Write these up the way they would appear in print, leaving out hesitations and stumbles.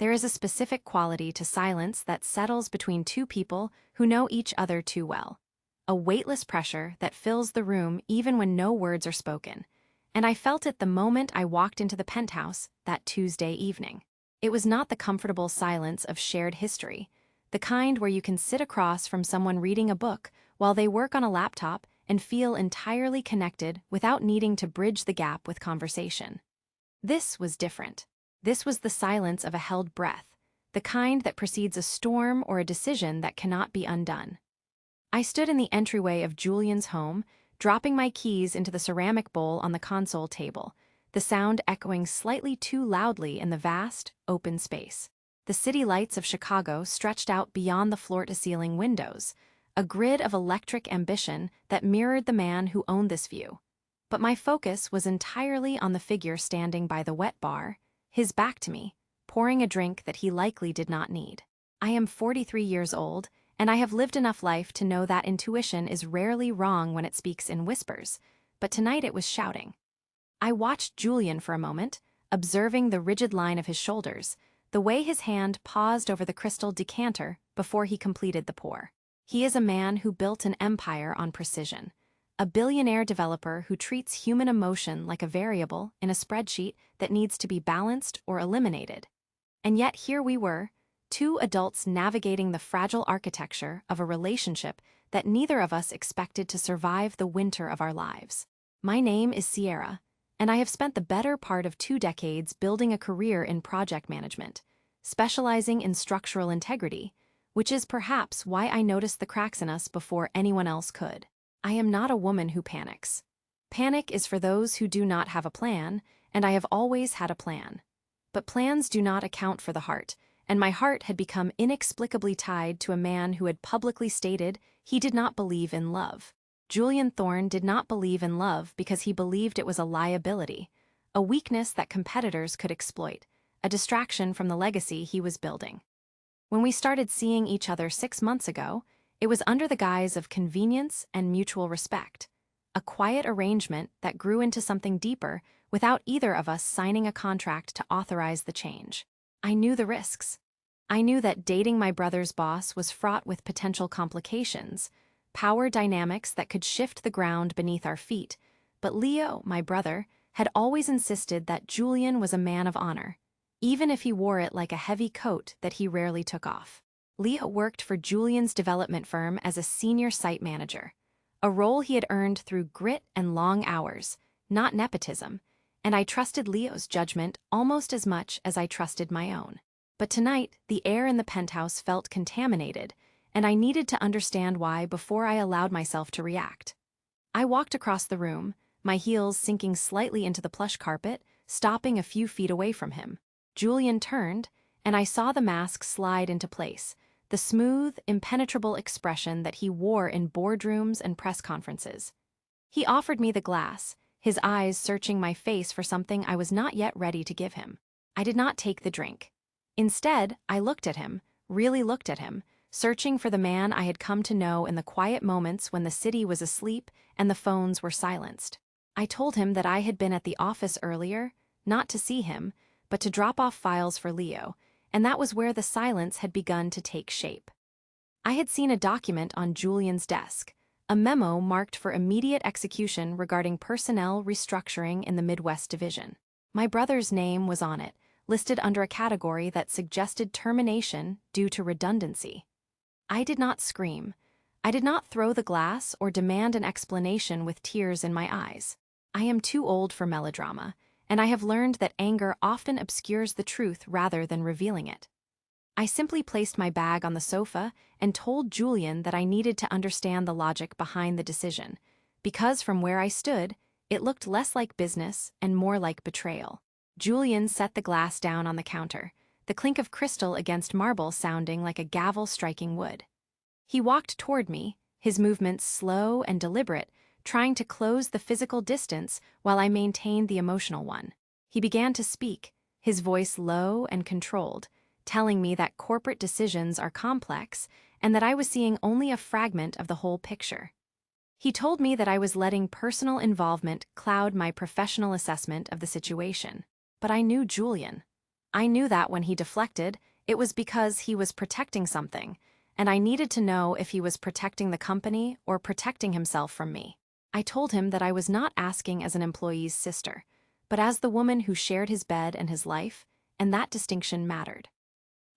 there is a specific quality to silence that settles between two people who know each other too well. A weightless pressure that fills the room even when no words are spoken. And I felt it the moment I walked into the penthouse that Tuesday evening. It was not the comfortable silence of shared history, the kind where you can sit across from someone reading a book while they work on a laptop and feel entirely connected without needing to bridge the gap with conversation. This was different. This was the silence of a held breath, the kind that precedes a storm or a decision that cannot be undone. I stood in the entryway of Julian's home, dropping my keys into the ceramic bowl on the console table, the sound echoing slightly too loudly in the vast, open space. The city lights of Chicago stretched out beyond the floor-to-ceiling windows, a grid of electric ambition that mirrored the man who owned this view. But my focus was entirely on the figure standing by the wet bar, his back to me, pouring a drink that he likely did not need. I am 43 years old, and I have lived enough life to know that intuition is rarely wrong when it speaks in whispers, but tonight it was shouting. I watched Julian for a moment, observing the rigid line of his shoulders, the way his hand paused over the crystal decanter before he completed the pour. He is a man who built an empire on precision, a billionaire developer who treats human emotion like a variable in a spreadsheet that needs to be balanced or eliminated. And yet here we were, two adults navigating the fragile architecture of a relationship that neither of us expected to survive the winter of our lives. My name is Sierra, and I have spent the better part of 2 decades building a career in project management, specializing in structural integrity, which is perhaps why I noticed the cracks in us before anyone else could. I am not a woman who panics. Panic is for those who do not have a plan, and I have always had a plan. But plans do not account for the heart, and my heart had become inexplicably tied to a man who had publicly stated he did not believe in love. Julian Thorne did not believe in love because he believed it was a liability, a weakness that competitors could exploit, a distraction from the legacy he was building. When we started seeing each other 6 months ago, it was under the guise of convenience and mutual respect, a quiet arrangement that grew into something deeper without either of us signing a contract to authorize the change. I knew the risks. I knew that dating my brother's boss was fraught with potential complications, power dynamics that could shift the ground beneath our feet, but Leo, my brother, had always insisted that Julian was a man of honor, even if he wore it like a heavy coat that he rarely took off. Leo worked for Julian's development firm as a senior site manager, a role he had earned through grit and long hours, not nepotism, and I trusted Leo's judgment almost as much as I trusted my own. But tonight, the air in the penthouse felt contaminated, and I needed to understand why before I allowed myself to react. I walked across the room, my heels sinking slightly into the plush carpet, stopping a few feet away from him. Julian turned, and I saw the mask slide into place, the smooth, impenetrable expression that he wore in boardrooms and press conferences. He offered me the glass, his eyes searching my face for something I was not yet ready to give him. I did not take the drink. Instead, I looked at him, really looked at him, searching for the man I had come to know in the quiet moments when the city was asleep and the phones were silenced. I told him that I had been at the office earlier, not to see him, but to drop off files for Leo, and that was where the silence had begun to take shape. I had seen a document on Julian's desk, a memo marked for immediate execution regarding personnel restructuring in the Midwest Division. My brother's name was on it, listed under a category that suggested termination due to redundancy. I did not scream. I did not throw the glass or demand an explanation with tears in my eyes. I am too old for melodrama, and I have learned that anger often obscures the truth rather than revealing it. I simply placed my bag on the sofa and told Julian that I needed to understand the logic behind the decision, because from where I stood, it looked less like business and more like betrayal. Julian set the glass down on the counter, the clink of crystal against marble sounding like a gavel striking wood. He walked toward me, his movements slow and deliberate, trying to close the physical distance while I maintained the emotional one. He began to speak, his voice low and controlled, telling me that corporate decisions are complex and that I was seeing only a fragment of the whole picture. He told me that I was letting personal involvement cloud my professional assessment of the situation. But I knew Julian. I knew that when he deflected, it was because he was protecting something, and I needed to know if he was protecting the company or protecting himself from me. I told him that I was not asking as an employee's sister, but as the woman who shared his bed and his life, and that distinction mattered.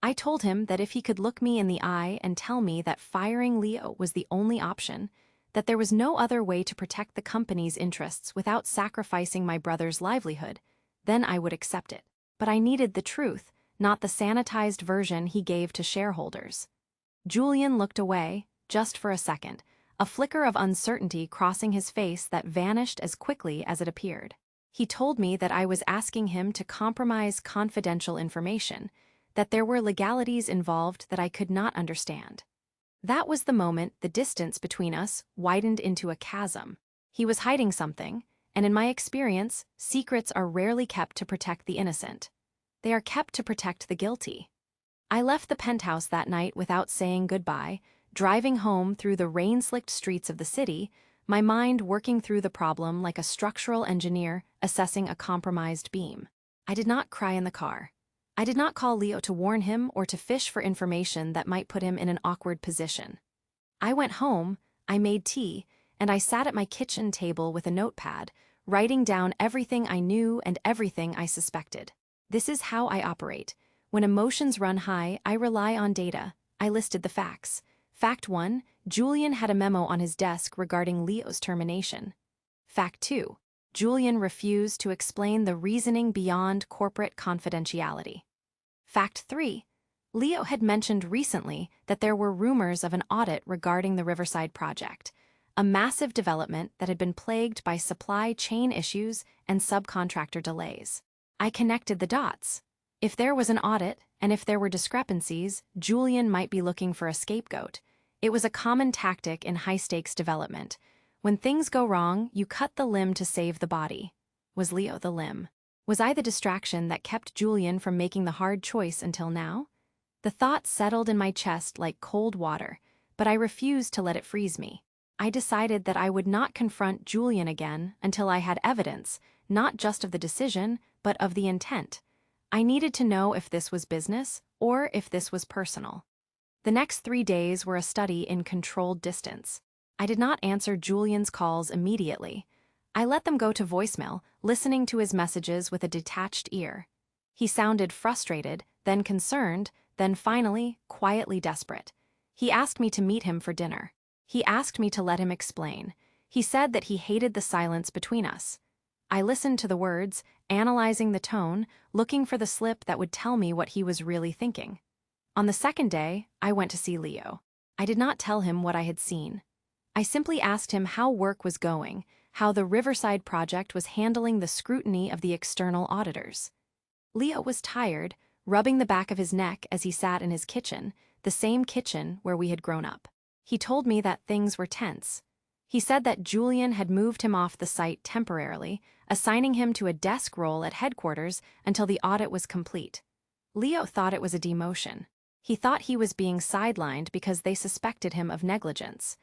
I told him that if he could look me in the eye and tell me that firing Leo was the only option, that there was no other way to protect the company's interests without sacrificing my brother's livelihood, then I would accept it. But I needed the truth, not the sanitized version he gave to shareholders. Julian looked away, just for a second, a flicker of uncertainty crossing his face that vanished as quickly as it appeared. He told me that I was asking him to compromise confidential information, that there were legalities involved that I could not understand. That was the moment the distance between us widened into a chasm. He was hiding something, and in my experience, secrets are rarely kept to protect the innocent. They are kept to protect the guilty. I left the penthouse that night without saying goodbye, driving home through the rain-slicked streets of the city, my mind working through the problem like a structural engineer assessing a compromised beam. I did not cry in the car. I did not call Leo to warn him or to fish for information that might put him in an awkward position. I went home, I made tea, and I sat at my kitchen table with a notepad, writing down everything I knew and everything I suspected. This is how I operate. When emotions run high, I rely on data. I listed the facts. Fact 1, Julian had a memo on his desk regarding Leo's termination. Fact 2, Julian refused to explain the reasoning beyond corporate confidentiality. Fact 3, Leo had mentioned recently that there were rumors of an audit regarding the Riverside project, a massive development that had been plagued by supply chain issues and subcontractor delays. I connected the dots. If there was an audit, and if there were discrepancies, Julian might be looking for a scapegoat. It was a common tactic in high-stakes development. When things go wrong, you cut the limb to save the body. Was Leo the limb? Was I the distraction that kept Julian from making the hard choice until now? The thought settled in my chest like cold water, but I refused to let it freeze me. I decided that I would not confront Julian again until I had evidence, not just of the decision, but of the intent. I needed to know if this was business or if this was personal. The next 3 days were a study in controlled distance. I did not answer Julian's calls immediately. I let them go to voicemail, listening to his messages with a detached ear. He sounded frustrated, then concerned, then finally, quietly desperate. He asked me to meet him for dinner. He asked me to let him explain. He said that he hated the silence between us. I listened to the words, analyzing the tone, looking for the slip that would tell me what he was really thinking. On the second day, I went to see Leo. I did not tell him what I had seen. I simply asked him how work was going, how the Riverside project was handling the scrutiny of the external auditors. Leo was tired, rubbing the back of his neck as he sat in his kitchen, the same kitchen where we had grown up. He told me that things were tense. He said that Julian had moved him off the site temporarily, assigning him to a desk role at headquarters until the audit was complete. Leo thought it was a demotion. He thought he was being sidelined because they suspected him of negligence.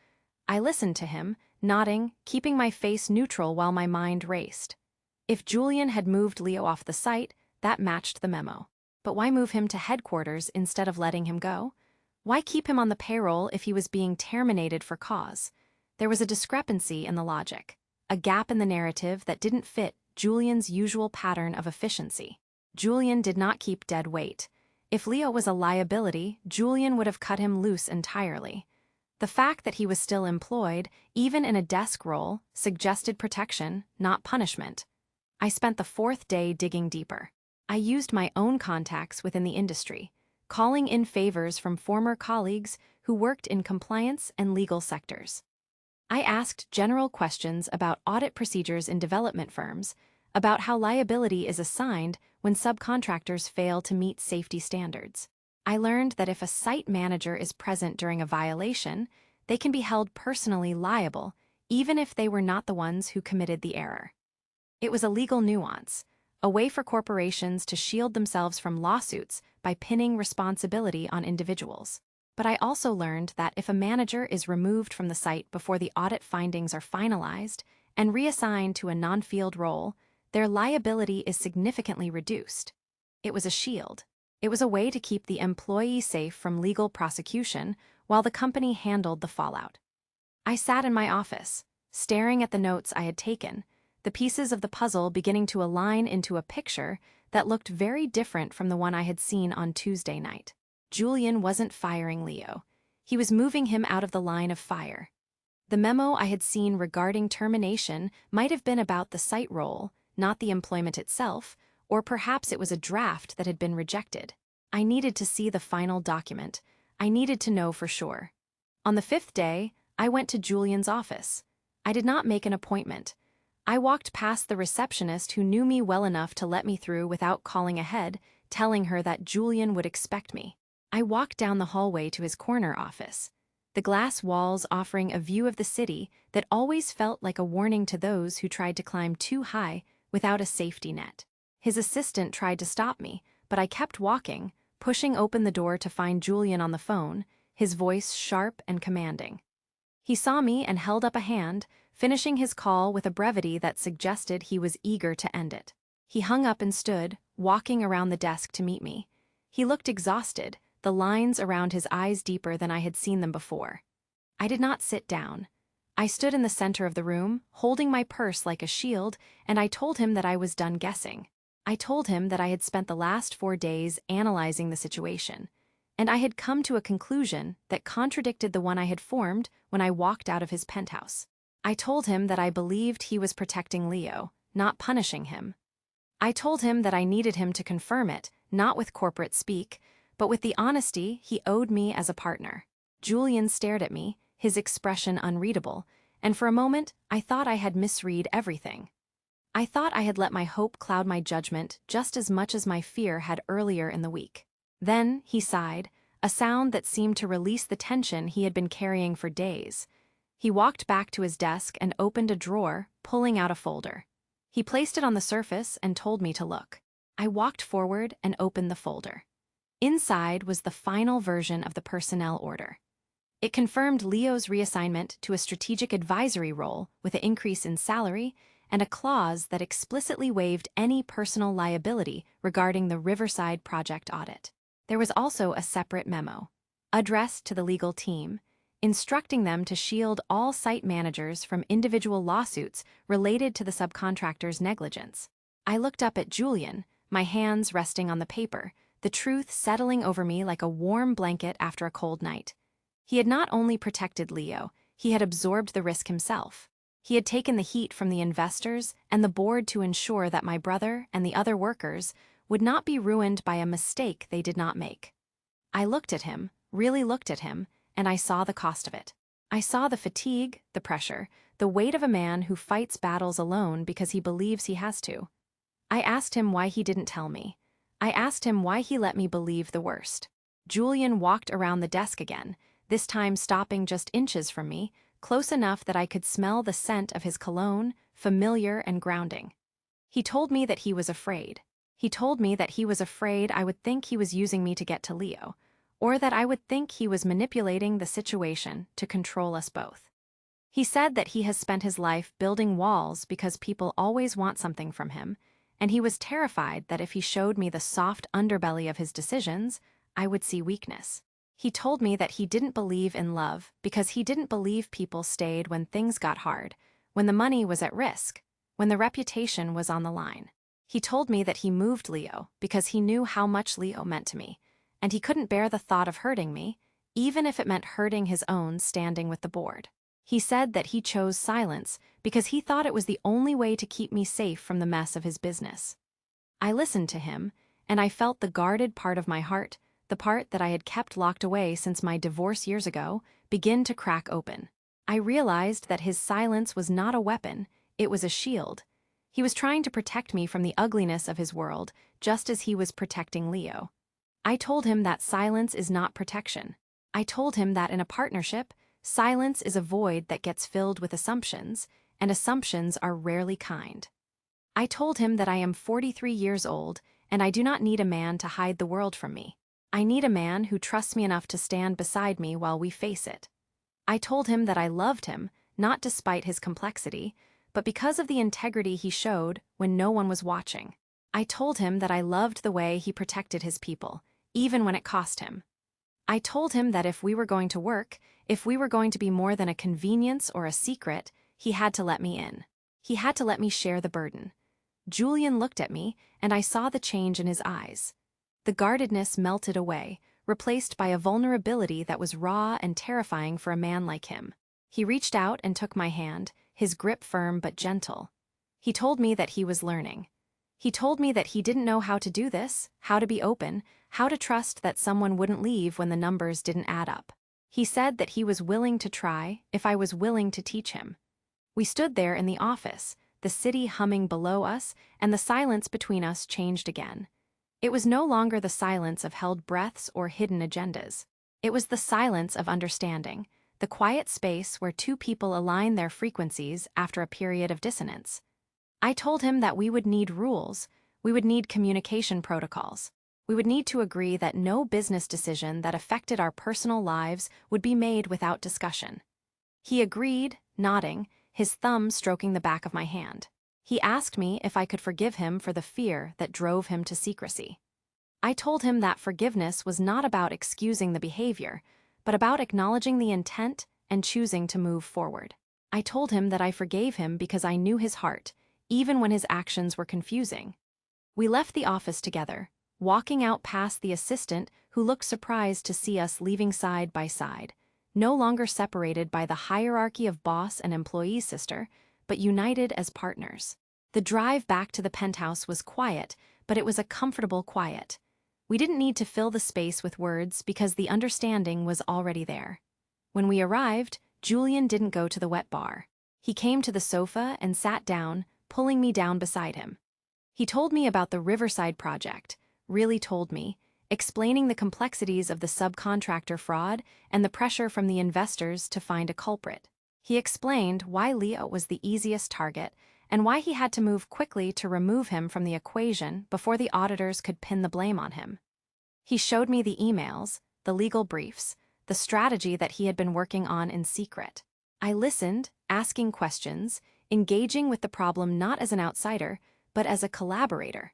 I listened to him, nodding, keeping my face neutral while my mind raced. If Julian had moved Leo off the site, that matched the memo. But why move him to headquarters instead of letting him go? Why keep him on the payroll if he was being terminated for cause? There was a discrepancy in the logic, a gap in the narrative that didn't fit Julian's usual pattern of efficiency. Julian did not keep dead weight. If Leo was a liability, Julian would have cut him loose entirely. The fact that he was still employed, even in a desk role, suggested protection, not punishment. I spent the 4th day digging deeper. I used my own contacts within the industry, calling in favors from former colleagues who worked in compliance and legal sectors. I asked general questions about audit procedures in development firms, about how liability is assigned when subcontractors fail to meet safety standards. I learned that if a site manager is present during a violation, they can be held personally liable, even if they were not the ones who committed the error. It was a legal nuance, a way for corporations to shield themselves from lawsuits by pinning responsibility on individuals. But I also learned that if a manager is removed from the site before the audit findings are finalized and reassigned to a non-field role, their liability is significantly reduced. It was a shield. It was a way to keep the employee safe from legal prosecution while the company handled the fallout. I sat in my office, staring at the notes I had taken, the pieces of the puzzle beginning to align into a picture that looked very different from the one I had seen on Tuesday night. Julian wasn't firing Leo. He was moving him out of the line of fire. The memo I had seen regarding termination might have been about the site role, not the employment itself, or perhaps it was a draft that had been rejected. I needed to see the final document. I needed to know for sure. On the 5th day, I went to Julian's office. I did not make an appointment. I walked past the receptionist who knew me well enough to let me through without calling ahead, telling her that Julian would expect me. I walked down the hallway to his corner office, the glass walls offering a view of the city that always felt like a warning to those who tried to climb too high without a safety net. His assistant tried to stop me, but I kept walking, pushing open the door to find Julian on the phone, his voice sharp and commanding. He saw me and held up a hand, finishing his call with a brevity that suggested he was eager to end it. He hung up and stood, walking around the desk to meet me. He looked exhausted, the lines around his eyes deeper than I had seen them before. I did not sit down. I stood in the center of the room, holding my purse like a shield, and I told him that I was done guessing. I told him that I had spent the last 4 days analyzing the situation, and I had come to a conclusion that contradicted the one I had formed when I walked out of his penthouse. I told him that I believed he was protecting Leo, not punishing him. I told him that I needed him to confirm it, not with corporate speak, but with the honesty he owed me as a partner. Julian stared at me, his expression unreadable, and for a moment I thought I had misread everything. I thought I had let my hope cloud my judgment just as much as my fear had earlier in the week. Then he sighed, a sound that seemed to release the tension he had been carrying for days. He walked back to his desk and opened a drawer, pulling out a folder. He placed it on the surface and told me to look. I walked forward and opened the folder. Inside was the final version of the personnel order. It confirmed Leo's reassignment to a strategic advisory role with an increase in salary and a clause that explicitly waived any personal liability regarding the Riverside project audit. There was also a separate memo, addressed to the legal team, instructing them to shield all site managers from individual lawsuits related to the subcontractor's negligence. I looked up at Julian, my hands resting on the paper, the truth settling over me like a warm blanket after a cold night. He had not only protected Leo, he had absorbed the risk himself. He had taken the heat from the investors and the board to ensure that my brother and the other workers would not be ruined by a mistake they did not make. I looked at him, really looked at him, and I saw the cost of it. I saw the fatigue, the pressure, the weight of a man who fights battles alone because he believes he has to. I asked him why he didn't tell me. I asked him why he let me believe the worst. Julian walked around the desk again, this time stopping just inches from me, close enough that I could smell the scent of his cologne, familiar and grounding. He told me that he was afraid. He told me that he was afraid I would think he was using me to get to Leo, or that I would think he was manipulating the situation to control us both. He said that he has spent his life building walls because people always want something from him, and he was terrified that if he showed me the soft underbelly of his decisions, I would see weakness. He told me that he didn't believe in love because he didn't believe people stayed when things got hard, when the money was at risk, when the reputation was on the line. He told me that he moved Leo because he knew how much Leo meant to me, and he couldn't bear the thought of hurting me, even if it meant hurting his own standing with the board. He said that he chose silence because he thought it was the only way to keep me safe from the mess of his business. I listened to him, and I felt the guarded part of my heart, the part that I had kept locked away since my divorce years ago, begin to crack open. I realized that his silence was not a weapon, it was a shield. He was trying to protect me from the ugliness of his world, just as he was protecting Leo. I told him that silence is not protection. I told him that in a partnership, silence is a void that gets filled with assumptions, and assumptions are rarely kind. I told him that I am 43 years old, and I do not need a man to hide the world from me. I need a man who trusts me enough to stand beside me while we face it. I told him that I loved him, not despite his complexity, but because of the integrity he showed when no one was watching. I told him that I loved the way he protected his people, even when it cost him. I told him that if we were going to work, if we were going to be more than a convenience or a secret, he had to let me in. He had to let me share the burden. Julian looked at me, and I saw the change in his eyes. The guardedness melted away, replaced by a vulnerability that was raw and terrifying for a man like him. He reached out and took my hand, his grip firm but gentle. He told me that he was learning. He told me that he didn't know how to do this, how to be open, how to trust that someone wouldn't leave when the numbers didn't add up. He said that he was willing to try if I was willing to teach him. We stood there in the office, the city humming below us, and the silence between us changed again. It was no longer the silence of held breaths or hidden agendas. It was the silence of understanding, the quiet space where two people align their frequencies after a period of dissonance. I told him that we would need rules, we would need communication protocols. We would need to agree that no business decision that affected our personal lives would be made without discussion. He agreed, nodding, his thumb stroking the back of my hand. He asked me if I could forgive him for the fear that drove him to secrecy. I told him that forgiveness was not about excusing the behavior, but about acknowledging the intent and choosing to move forward. I told him that I forgave him because I knew his heart, even when his actions were confusing. We left the office together, walking out past the assistant who looked surprised to see us leaving side by side, no longer separated by the hierarchy of boss and employee sister, but united as partners. The drive back to the penthouse was quiet, but it was a comfortable quiet. We didn't need to fill the space with words because the understanding was already there. When we arrived, Julian didn't go to the wet bar. He came to the sofa and sat down, pulling me down beside him. He told me about the Riverside project, really told me, explaining the complexities of the subcontractor fraud and the pressure from the investors to find a culprit. He explained why Leo was the easiest target and why he had to move quickly to remove him from the equation before the auditors could pin the blame on him. He showed me the emails, the legal briefs, the strategy that he had been working on in secret. I listened, asking questions, engaging with the problem not as an outsider, but as a collaborator.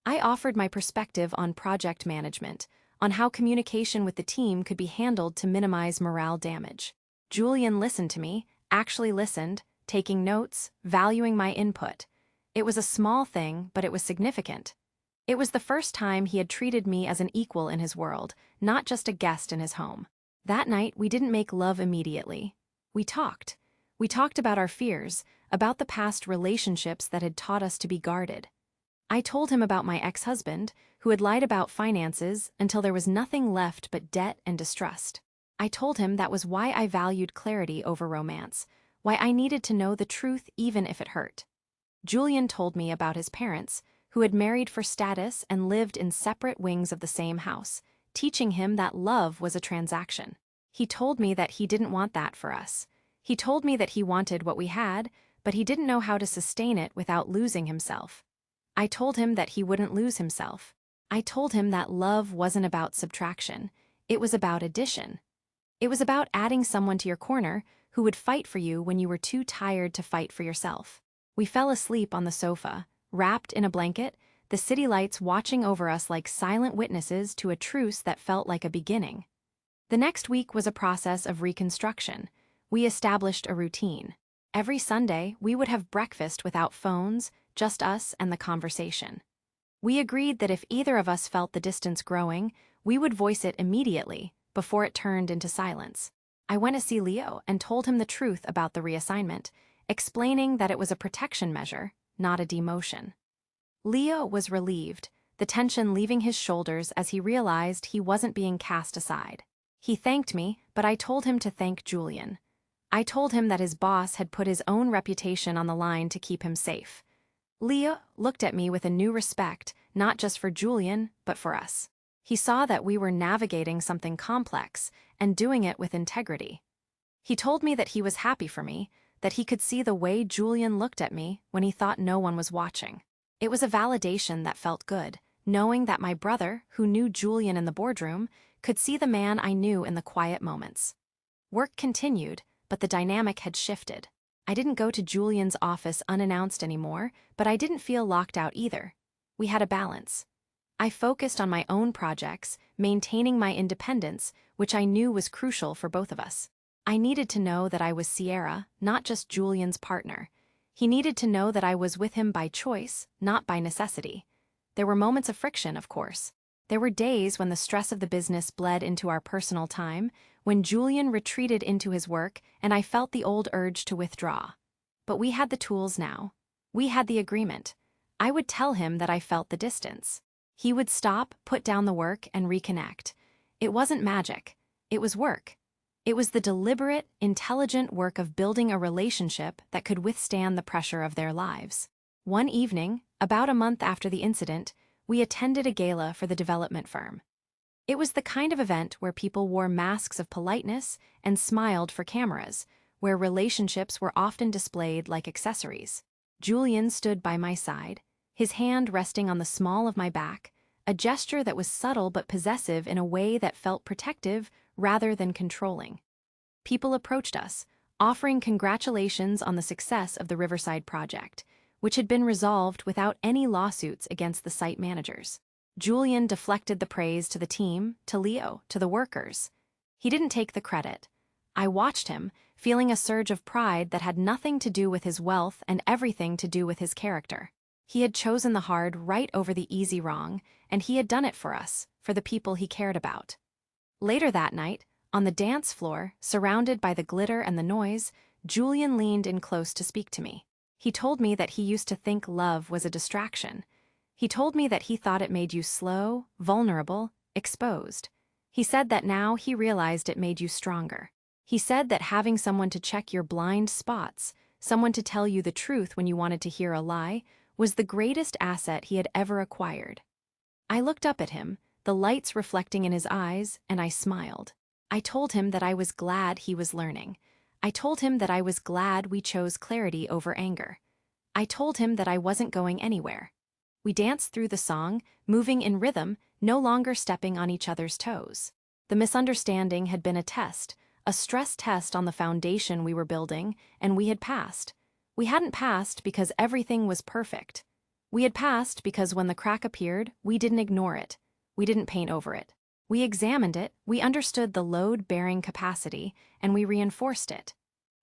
I offered my perspective on project management, on how communication with the team could be handled to minimize morale damage. Julian listened to me, actually listened, taking notes, valuing my input. It was a small thing, but it was significant. It was the first time he had treated me as an equal in his world, not just a guest in his home. That night, we didn't make love immediately. We talked. We talked about our fears, about the past relationships that had taught us to be guarded. I told him about my ex-husband, who had lied about finances until there was nothing left but debt and distrust. I told him that was why I valued clarity over romance, why I needed to know the truth even if it hurt. Julian told me about his parents, who had married for status and lived in separate wings of the same house, teaching him that love was a transaction. He told me that he didn't want that for us. He told me that he wanted what we had, but he didn't know how to sustain it without losing himself. I told him that he wouldn't lose himself. I told him that love wasn't about subtraction. It was about addition. It was about adding someone to your corner who would fight for you when you were too tired to fight for yourself. We fell asleep on the sofa, wrapped in a blanket, the city lights watching over us like silent witnesses to a truce that felt like a beginning. The next week was a process of reconstruction. We established a routine. Every Sunday, we would have breakfast without phones, just us and the conversation. We agreed that if either of us felt the distance growing, we would voice it immediately, before it turned into silence. I went to see Leo and told him the truth about the reassignment, explaining that it was a protection measure, not a demotion. Leo was relieved, the tension leaving his shoulders as he realized he wasn't being cast aside. He thanked me, but I told him to thank Julian. I told him that his boss had put his own reputation on the line to keep him safe. Leo looked at me with a new respect, not just for Julian, but for us. He saw that we were navigating something complex and doing it with integrity. He told me that he was happy for me, that he could see the way Julian looked at me when he thought no one was watching. It was a validation that felt good, knowing that my brother, who knew Julian in the boardroom, could see the man I knew in the quiet moments. Work continued, but the dynamic had shifted. I didn't go to Julian's office unannounced anymore, but I didn't feel locked out either. We had a balance. I focused on my own projects, maintaining my independence, which I knew was crucial for both of us. I needed to know that I was Sierra, not just Julian's partner. He needed to know that I was with him by choice, not by necessity. There were moments of friction, of course. There were days when the stress of the business bled into our personal time, when Julian retreated into his work and I felt the old urge to withdraw. But we had the tools now. We had the agreement. I would tell him that I felt the distance. He would stop, put down the work, and reconnect. It wasn't magic. It was work. It was the deliberate, intelligent work of building a relationship that could withstand the pressure of their lives. One evening, about a month after the incident, we attended a gala for the development firm. It was the kind of event where people wore masks of politeness and smiled for cameras, where relationships were often displayed like accessories. Julian stood by my side, his hand resting on the small of my back, a gesture that was subtle but possessive in a way that felt protective rather than controlling. People approached us, offering congratulations on the success of the Riverside project, which had been resolved without any lawsuits against the site managers. Julian deflected the praise to the team, to Leo, to the workers. He didn't take the credit. I watched him, feeling a surge of pride that had nothing to do with his wealth and everything to do with his character. He had chosen the hard right over the easy wrong, and he had done it for us, for the people he cared about. Later that night, on the dance floor, surrounded by the glitter and the noise, Julian leaned in close to speak to me. He told me that he used to think love was a distraction. He told me that he thought it made you slow, vulnerable, exposed. He said that now he realized it made you stronger. He said that having someone to check your blind spots, someone to tell you the truth when you wanted to hear a lie, was the greatest asset he had ever acquired. I looked up at him, the lights reflecting in his eyes, and I smiled. I told him that I was glad he was learning. I told him that I was glad we chose clarity over anger. I told him that I wasn't going anywhere. We danced through the song, moving in rhythm, no longer stepping on each other's toes. The misunderstanding had been a test, a stress test on the foundation we were building, and we had passed. We hadn't passed because everything was perfect. We had passed because when the crack appeared, we didn't ignore it. We didn't paint over it. We examined it, we understood the load-bearing capacity, and we reinforced it.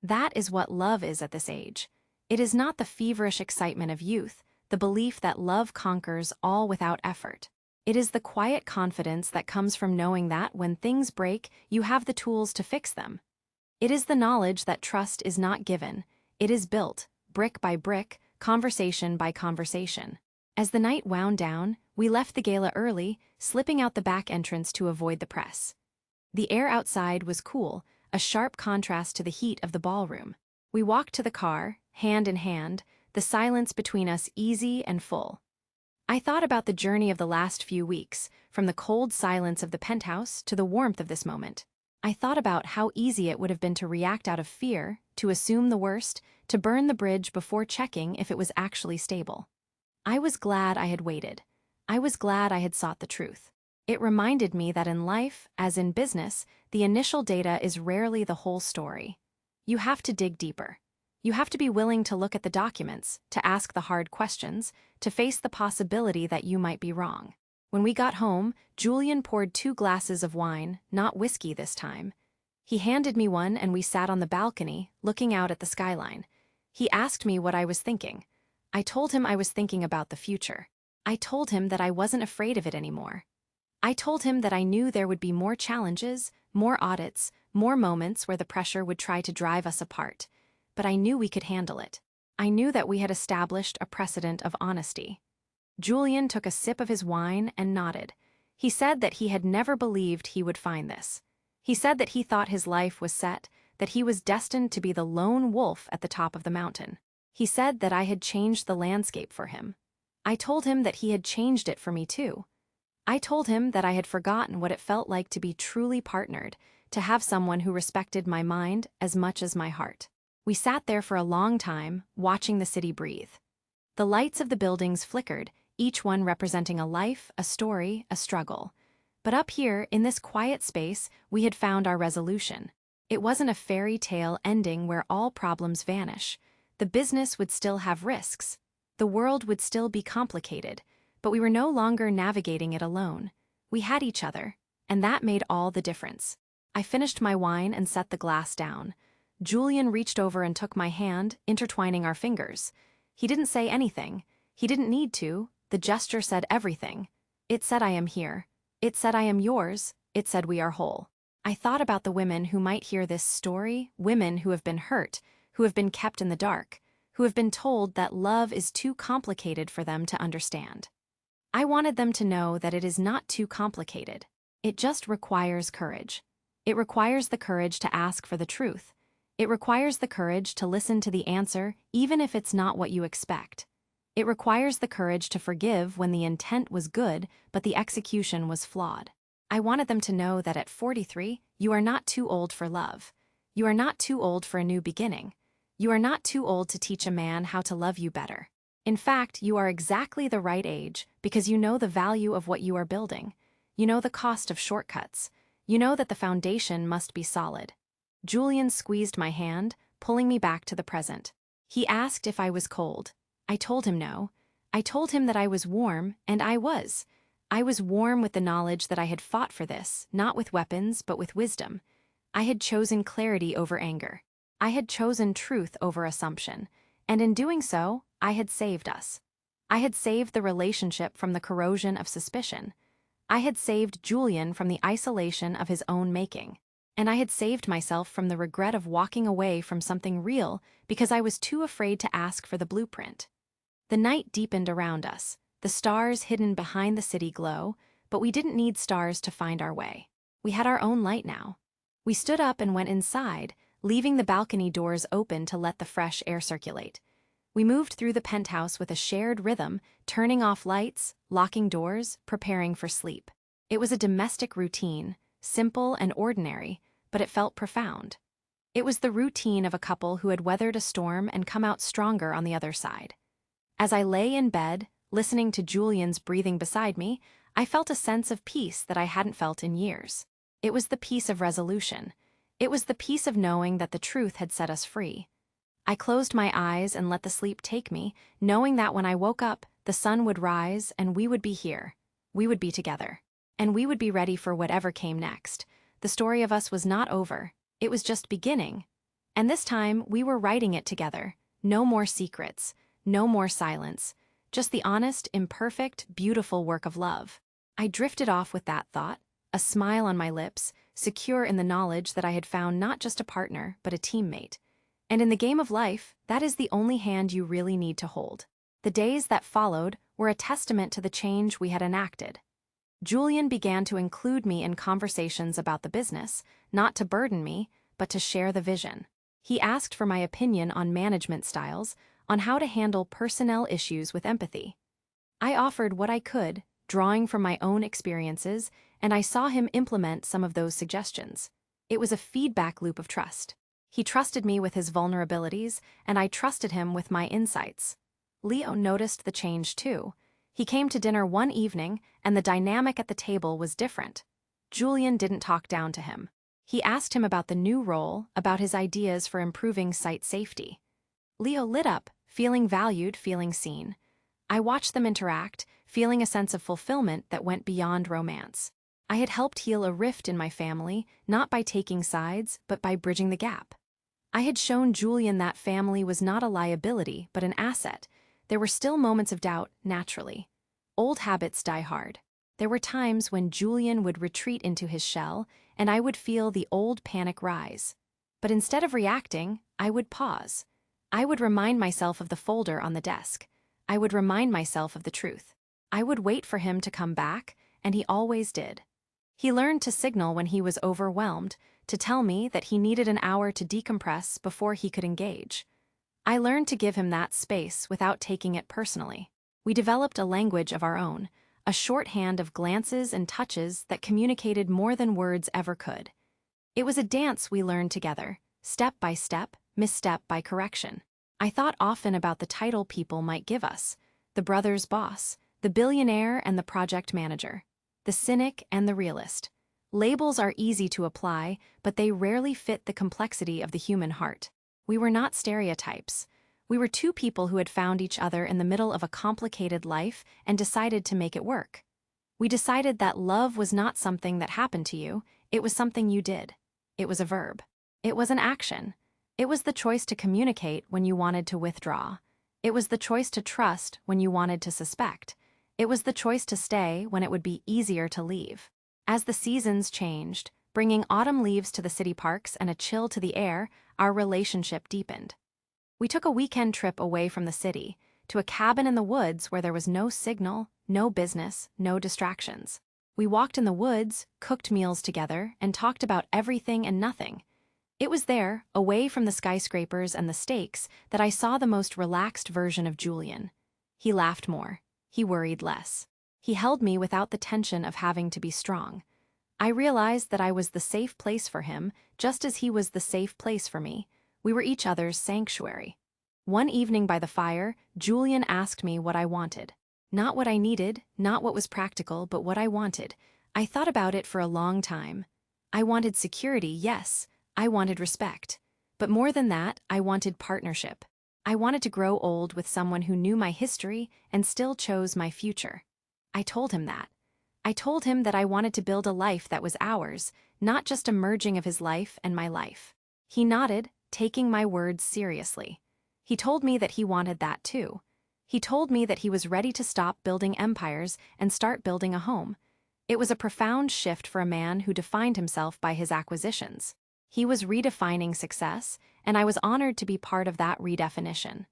That is what love is at this age. It is not the feverish excitement of youth, the belief that love conquers all without effort. It is the quiet confidence that comes from knowing that when things break, you have the tools to fix them. It is the knowledge that trust is not given, it is built, brick by brick, conversation by conversation. As the night wound down, we left the gala early, slipping out the back entrance to avoid the press. The air outside was cool, a sharp contrast to the heat of the ballroom. We walked to the car, hand in hand, the silence between us easy and full. I thought about the journey of the last few weeks, from the cold silence of the penthouse to the warmth of this moment. I thought about how easy it would have been to react out of fear, to assume the worst, to burn the bridge before checking if it was actually stable. I was glad I had waited. I was glad I had sought the truth. It reminded me that in life, as in business, the initial data is rarely the whole story. You have to dig deeper. You have to be willing to look at the documents, to ask the hard questions, to face the possibility that you might be wrong. When we got home, Julian poured 2 glasses of wine, not whiskey this time. He handed me one and we sat on the balcony, looking out at the skyline. He asked me what I was thinking. I told him I was thinking about the future. I told him that I wasn't afraid of it anymore. I told him that I knew there would be more challenges, more audits, more moments where the pressure would try to drive us apart. But I knew we could handle it. I knew that we had established a precedent of honesty. Julian took a sip of his wine and nodded. He said that he had never believed he would find this. He said that he thought his life was set, that he was destined to be the lone wolf at the top of the mountain. He said that I had changed the landscape for him. I told him that he had changed it for me too. I told him that I had forgotten what it felt like to be truly partnered, to have someone who respected my mind as much as my heart. We sat there for a long time, watching the city breathe. The lights of the buildings flickered, each one representing a life, a story, a struggle. But up here, in this quiet space, we had found our resolution. It wasn't a fairy tale ending where all problems vanish. The business would still have risks. The world would still be complicated. but we were no longer navigating it alone. We had each other, and that made all the difference. I finished my wine and set the glass down. Julian reached over and took my hand, intertwining our fingers. He didn't say anything. He didn't need to. The gesture said everything. It said I am here. It said I am yours. It said we are whole. I thought about the women who might hear this story, women who have been hurt, who have been kept in the dark, who have been told that love is too complicated for them to understand. I wanted them to know that it is not too complicated. It just requires courage. It requires the courage to ask for the truth. It requires the courage to listen to the answer, even if it's not what you expect. It requires the courage to forgive when the intent was good, but the execution was flawed. I wanted them to know that at 43, you are not too old for love. You are not too old for a new beginning. You are not too old to teach a man how to love you better. In fact, you are exactly the right age because you know the value of what you are building. You know the cost of shortcuts. You know that the foundation must be solid. Julian squeezed my hand, pulling me back to the present. He asked if I was cold. I told him no. I told him that I was warm, and I was. I was warm with the knowledge that I had fought for this, not with weapons, but with wisdom. I had chosen clarity over anger. I had chosen truth over assumption, and in doing so, I had saved us. I had saved the relationship from the corrosion of suspicion. I had saved Julian from the isolation of his own making. And I had saved myself from the regret of walking away from something real because I was too afraid to ask for the blueprint. The night deepened around us, the stars hidden behind the city glow, but we didn't need stars to find our way. We had our own light now. We stood up and went inside, leaving the balcony doors open to let the fresh air circulate. We moved through the penthouse with a shared rhythm, turning off lights, locking doors, preparing for sleep. It was a domestic routine, simple and ordinary, but it felt profound. It was the routine of a couple who had weathered a storm and come out stronger on the other side. As I lay in bed, listening to Julian's breathing beside me, I felt a sense of peace that I hadn't felt in years. It was the peace of resolution. It was the peace of knowing that the truth had set us free. I closed my eyes and let the sleep take me, knowing that when I woke up, the sun would rise and we would be here. We would be together. And we would be ready for whatever came next. The story of us was not over. It was just beginning. And this time, we were writing it together. No more secrets. No more silence. Just the honest, imperfect, beautiful work of love. I drifted off with that thought, a smile on my lips, secure in the knowledge that I had found not just a partner, but a teammate. And in the game of life, that is the only hand you really need to hold. The days that followed were a testament to the change we had enacted. Julian began to include me in conversations about the business, not to burden me, but to share the vision. He asked for my opinion on management styles, on how to handle personnel issues with empathy. I offered what I could, drawing from my own experiences, and I saw him implement some of those suggestions. It was a feedback loop of trust. He trusted me with his vulnerabilities, and I trusted him with my insights. Leo noticed the change too. He came to dinner one evening, and the dynamic at the table was different. Julian didn't talk down to him. He asked him about the new role, about his ideas for improving site safety. Leo lit up, feeling valued, feeling seen. I watched them interact, feeling a sense of fulfillment that went beyond romance. I had helped heal a rift in my family, not by taking sides, but by bridging the gap. I had shown Julian that family was not a liability, but an asset. There were still moments of doubt, naturally. Old habits die hard. There were times when Julian would retreat into his shell, and I would feel the old panic rise. But instead of reacting, I would pause. I would remind myself of the folder on the desk. I would remind myself of the truth. I would wait for him to come back, and he always did. He learned to signal when he was overwhelmed, to tell me that he needed an hour to decompress before he could engage. I learned to give him that space without taking it personally. We developed a language of our own, a shorthand of glances and touches that communicated more than words ever could. It was a dance we learned together, step by step, misstep by correction. I thought often about the title people might give us, the brother's boss, the billionaire and the project manager, the cynic and the realist. Labels are easy to apply, but they rarely fit the complexity of the human heart. We were not stereotypes. We were two people who had found each other in the middle of a complicated life and decided to make it work. We decided that love was not something that happened to you, it was something you did. It was a verb. It was an action. It was the choice to communicate when you wanted to withdraw. It was the choice to trust when you wanted to suspect. It was the choice to stay when it would be easier to leave. As the seasons changed, bringing autumn leaves to the city parks and a chill to the air, our relationship deepened. We took a weekend trip away from the city, to a cabin in the woods where there was no signal, no business, no distractions. We walked in the woods, cooked meals together, and talked about everything and nothing. It was there, away from the skyscrapers and the stakes, that I saw the most relaxed version of Julian. He laughed more. He worried less. He held me without the tension of having to be strong. I realized that I was the safe place for him, just as he was the safe place for me. We were each other's sanctuary. One evening by the fire, Julian asked me what I wanted. Not what I needed, not what was practical, but what I wanted. I thought about it for a long time. I wanted security, yes. I wanted respect. But more than that, I wanted partnership. I wanted to grow old with someone who knew my history and still chose my future. I told him that. I told him that I wanted to build a life that was ours, not just a merging of his life and my life. He nodded, taking my words seriously. He told me that he wanted that too. He told me that he was ready to stop building empires and start building a home. It was a profound shift for a man who defined himself by his acquisitions. He was redefining success, and I was honored to be part of that redefinition.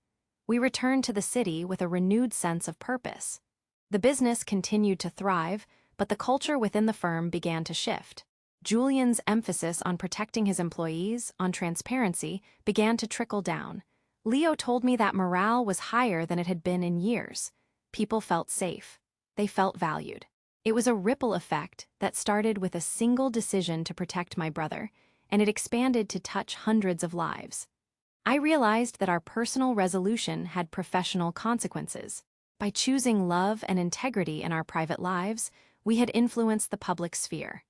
We returned to the city with a renewed sense of purpose. The business continued to thrive, but the culture within the firm began to shift. Julian's emphasis on protecting his employees, on transparency, began to trickle down. Leo told me that morale was higher than it had been in years. People felt safe. They felt valued. It was a ripple effect that started with a single decision to protect my brother, and it expanded to touch hundreds of lives. I realized that our personal resolution had professional consequences. By choosing love and integrity in our private lives, we had influenced the public sphere.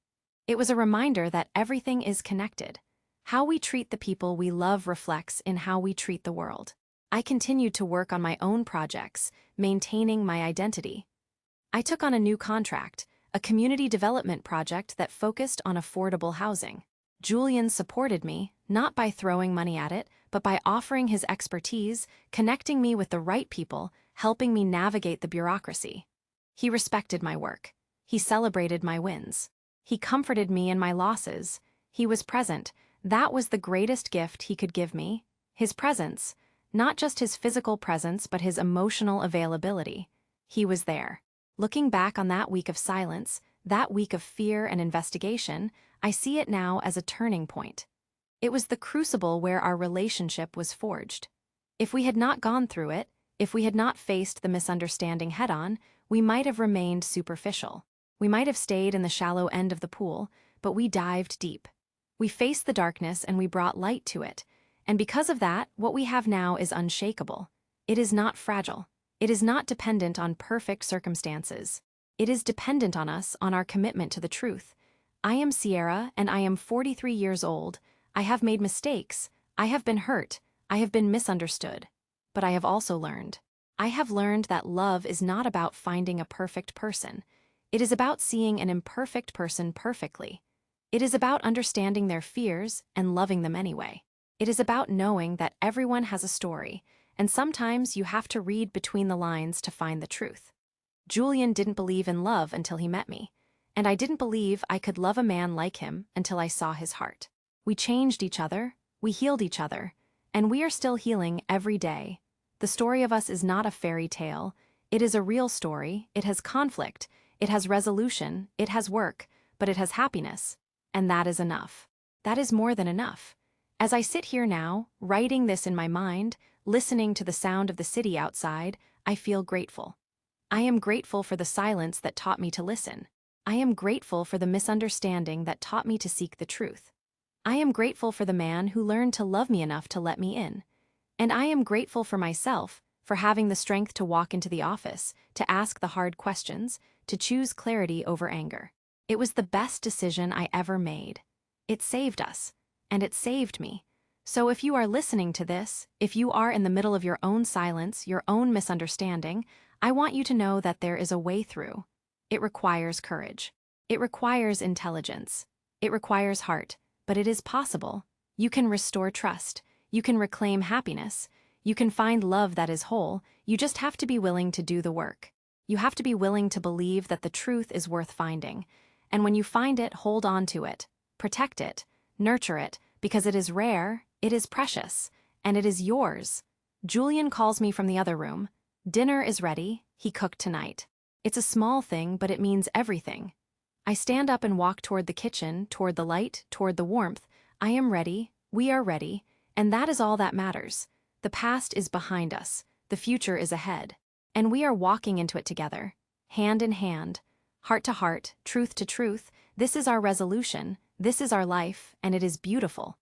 It was a reminder that everything is connected. How we treat the people we love reflects in how we treat the world. I continued to work on my own projects, maintaining my identity. I took on a new contract, a community development project that focused on affordable housing. Julian supported me, not by throwing money at it, but by offering his expertise, connecting me with the right people, helping me navigate the bureaucracy. He respected my work. He celebrated my wins. He comforted me in my losses. He was present. That was the greatest gift he could give me. His presence. Not just his physical presence, but his emotional availability. He was there. Looking back on that week of silence, that week of fear and investigation, I see it now as a turning point. It was the crucible where our relationship was forged. If we had not gone through it, if we had not faced the misunderstanding head-on, we might have remained superficial. We might have stayed in the shallow end of the pool, but we dived deep. We faced the darkness and we brought light to it. And because of that, what we have now is unshakable. It is not fragile. It is not dependent on perfect circumstances. It is dependent on us, on our commitment to the truth. I am Sierra, and I am 43 years old. I have made mistakes. I have been hurt. I have been misunderstood. But I have also learned. I have learned that love is not about finding a perfect person. It is about seeing an imperfect person perfectly. It is about understanding their fears and loving them anyway. It is about knowing that everyone has a story, and sometimes you have to read between the lines to find the truth. Julian didn't believe in love until he met me, and I didn't believe I could love a man like him until I saw his heart. We changed each other, we healed each other, and we are still healing every day. The story of us is not a fairy tale. It is a real story. It has conflict. It has resolution. It has work. But it has happiness. And that is enough. That is more than enough. As I sit here now, writing this in my mind, listening to the sound of the city outside, I feel grateful. I am grateful for the silence that taught me to listen. I am grateful for the misunderstanding that taught me to seek the truth. I am grateful for the man who learned to love me enough to let me in. And I am grateful for myself, for having the strength to walk into the office, to ask the hard questions, to choose clarity over anger. It was the best decision I ever made. It saved us, and it saved me. So if you are listening to this, if you are in the middle of your own silence, your own misunderstanding, I want you to know that there is a way through. It requires courage. It requires intelligence. It requires heart, but it is possible. You can restore trust. You can reclaim happiness. You can find love that is whole. You just have to be willing to do the work. You have to be willing to believe that the truth is worth finding. And when you find it, hold on to it. Protect it. Nurture it, because it is rare, it is precious, and it is yours. Julian calls me from the other room. Dinner is ready. He cooked tonight. It's a small thing, but it means everything. I stand up and walk toward the kitchen, toward the light, toward the warmth. I am ready. We are ready. And that is all that matters. The past is behind us. The future is ahead. And we are walking into it together. Hand in hand. Heart to heart, truth to truth. This is our resolution. This is our life, and it is beautiful.